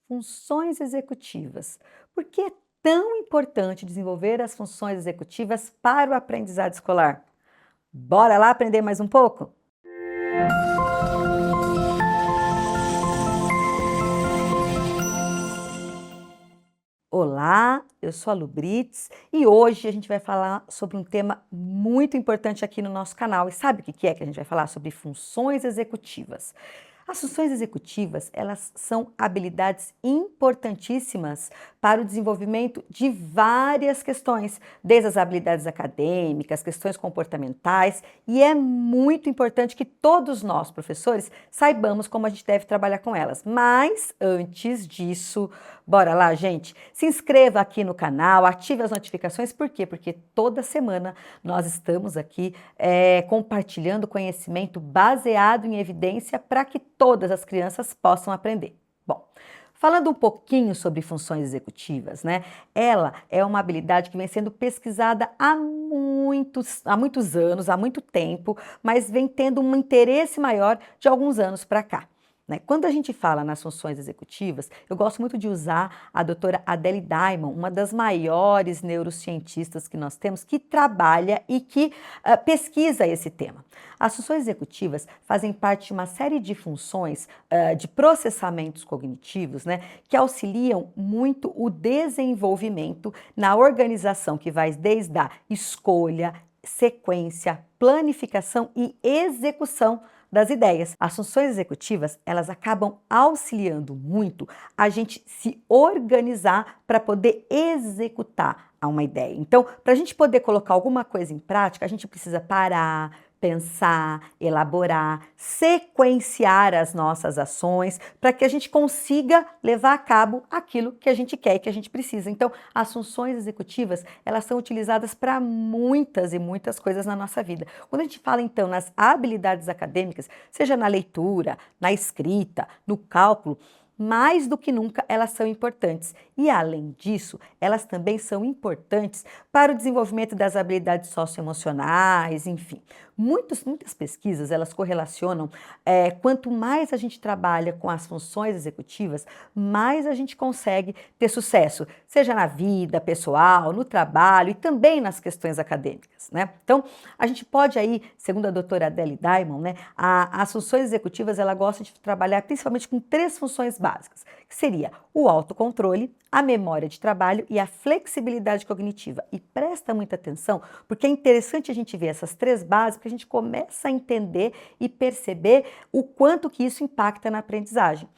Funções executivas. Por que é tão importante desenvolver as funções executivas para o aprendizado escolar? Bora lá aprender mais um pouco? Olá, eu sou a Lu Brits e hoje a gente vai falar sobre um tema muito importante aqui no nosso canal. E sabe o que é que a gente vai falar? Sobre funções executivas. As funções executivas, elas são habilidades importantíssimas para o desenvolvimento de várias questões, desde as habilidades acadêmicas, questões comportamentais, e é muito importante que todos nós, professores, saibamos como a gente deve trabalhar com elas. Mas antes disso, bora lá, gente? Se inscreva aqui no canal, ative as notificações, por quê? Porque toda semana nós estamos aqui compartilhando conhecimento baseado em evidência para que todas as crianças possam aprender. Bom, falando um pouquinho sobre funções executivas, né? Ela é uma habilidade que vem sendo pesquisada há muitos anos, há muito tempo, mas vem tendo um interesse maior de alguns anos para cá. Né? Quando a gente fala nas funções executivas, eu gosto muito de usar a doutora Adele Diamond, uma das maiores neurocientistas que nós temos, que trabalha e que pesquisa esse tema. As funções executivas fazem parte de uma série de funções de processamentos cognitivos, né, que auxiliam muito o desenvolvimento na organização, que vai desde a escolha, sequência, planificação e execução das ideias. As funções executivas, elas acabam auxiliando muito a gente se organizar para poder executar uma ideia. Então, para a gente poder colocar alguma coisa em prática, a gente precisa parar, pensar, elaborar, sequenciar as nossas ações para que a gente consiga levar a cabo aquilo que a gente quer e que a gente precisa. Então, as funções executivas, elas são utilizadas para muitas e muitas coisas na nossa vida. Quando a gente fala, então, nas habilidades acadêmicas, seja na leitura, na escrita, no cálculo, mais do que nunca elas são importantes. E, além disso, elas também são importantes para o desenvolvimento das habilidades socioemocionais, enfim. Muitas pesquisas, elas correlacionam, quanto mais a gente trabalha com as funções executivas, mais a gente consegue ter sucesso, seja na vida pessoal, no trabalho e também nas questões acadêmicas, né? Então, a gente pode aí, segundo a doutora Adele Diamond, né, as funções executivas, ela gosta de trabalhar principalmente com três funções básicas, que seria o autocontrole, a memória de trabalho e a flexibilidade cognitiva. E presta muita atenção, porque é interessante a gente ver essas três bases, porque a gente começa a entender e perceber o quanto que isso impacta na aprendizagem.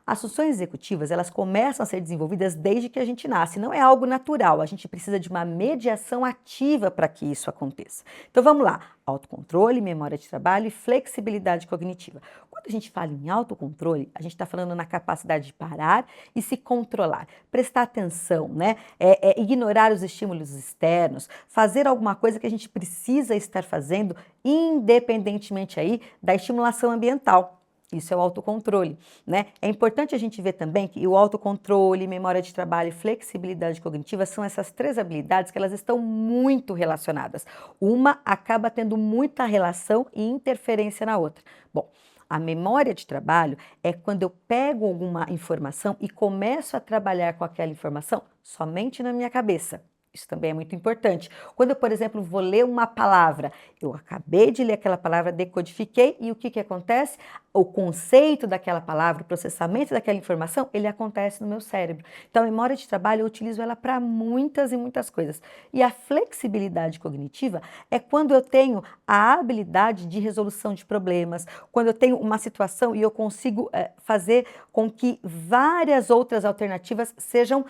As funções executivas, elas começam a ser desenvolvidas desde que a gente nasce, não é algo natural, a gente precisa de uma mediação ativa para que isso aconteça. Então vamos lá, autocontrole, memória de trabalho e flexibilidade cognitiva. Quando a gente fala em autocontrole, a gente está falando na capacidade de parar e se controlar, prestar atenção, né? Ignorar os estímulos externos, fazer alguma coisa que a gente precisa estar fazendo, independentemente aí da estimulação ambiental. Isso é o autocontrole, né? É importante a gente ver também que o autocontrole, memória de trabalho e flexibilidade cognitiva são essas três habilidades que elas estão muito relacionadas. Uma acaba tendo muita relação e interferência na outra. Bom, a memória de trabalho é quando eu pego alguma informação e começo a trabalhar com aquela informação somente na minha cabeça. Isso também é muito importante. Quando eu, por exemplo, vou ler uma palavra, eu acabei de ler aquela palavra, decodifiquei e o que acontece? O conceito daquela palavra, o processamento daquela informação, ele acontece no meu cérebro. Então, a memória de trabalho, eu utilizo ela para muitas e muitas coisas. E a flexibilidade cognitiva é quando eu tenho a habilidade de resolução de problemas, quando eu tenho uma situação e eu consigo fazer com que várias outras alternativas sejam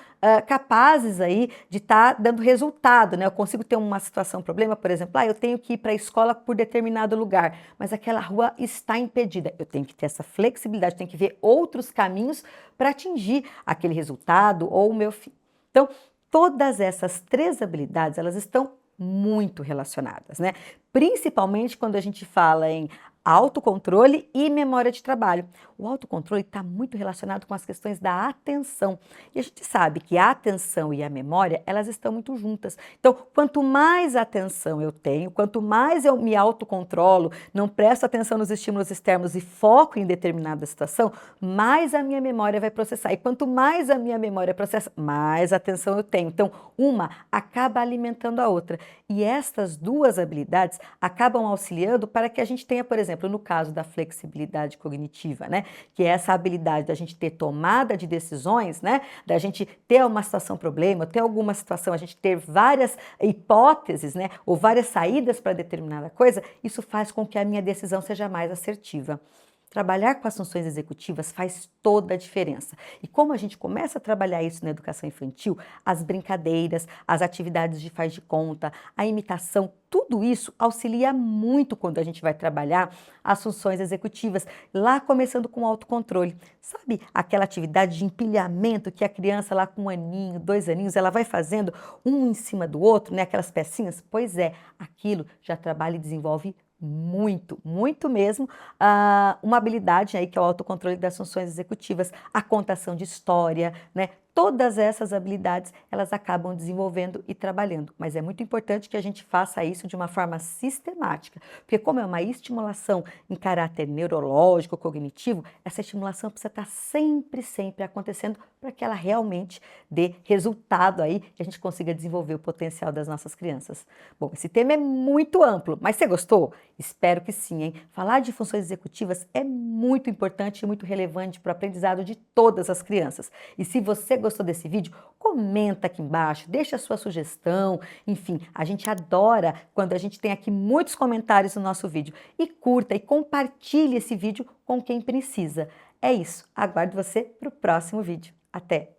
capazes aí de estar dando resultado, né? Eu consigo ter uma situação, um problema, por exemplo, eu tenho que ir para a escola por determinado lugar, mas aquela rua está impedida. Eu tenho que ter essa flexibilidade, tenho que ver outros caminhos para atingir aquele resultado ou o meu fim. Então, todas essas três habilidades, elas estão muito relacionadas, né? Principalmente quando a gente fala em autocontrole e memória de trabalho. O autocontrole está muito relacionado com as questões da atenção. E a gente sabe que a atenção e a memória, elas estão muito juntas. Então, quanto mais atenção eu tenho, quanto mais eu me autocontrolo, não presto atenção nos estímulos externos e foco em determinada situação, mais a minha memória vai processar. E quanto mais a minha memória processa, mais atenção eu tenho. Então, uma acaba alimentando a outra. E estas duas habilidades acabam auxiliando para que a gente tenha, por exemplo, no caso da flexibilidade cognitiva, né, que é essa habilidade da gente ter tomada de decisões, né, da gente ter uma situação problema, ter alguma situação, a gente ter várias hipóteses, né, ou várias saídas para determinada coisa, isso faz com que a minha decisão seja mais assertiva. Trabalhar com as funções executivas faz toda a diferença. E como a gente começa a trabalhar isso na educação infantil, as brincadeiras, as atividades de faz de conta, a imitação, tudo isso auxilia muito quando a gente vai trabalhar as funções executivas, lá começando com o autocontrole. Sabe aquela atividade de empilhamento que a criança lá com 1 aninho, 2 aninhos, ela vai fazendo um em cima do outro, né? Aquelas pecinhas? Pois é, aquilo já trabalha e desenvolve muito, muito mesmo, uma habilidade aí que é o autocontrole das funções executivas, a contação de história, né? Todas essas habilidades, elas acabam desenvolvendo e trabalhando, mas é muito importante que a gente faça isso de uma forma sistemática, porque como é uma estimulação em caráter neurológico, cognitivo, essa estimulação precisa estar sempre, sempre acontecendo para que ela realmente dê resultado aí e a gente consiga desenvolver o potencial das nossas crianças. Bom, esse tema é muito amplo, mas você gostou? Espero que sim, hein? Falar de funções executivas é muito importante e muito relevante para o aprendizado de todas as crianças. E se você gostou desse vídeo, comenta aqui embaixo, deixa a sua sugestão, enfim, a gente adora quando a gente tem aqui muitos comentários no nosso vídeo. E curta e compartilhe esse vídeo com quem precisa. É isso, aguardo você para o próximo vídeo. Até!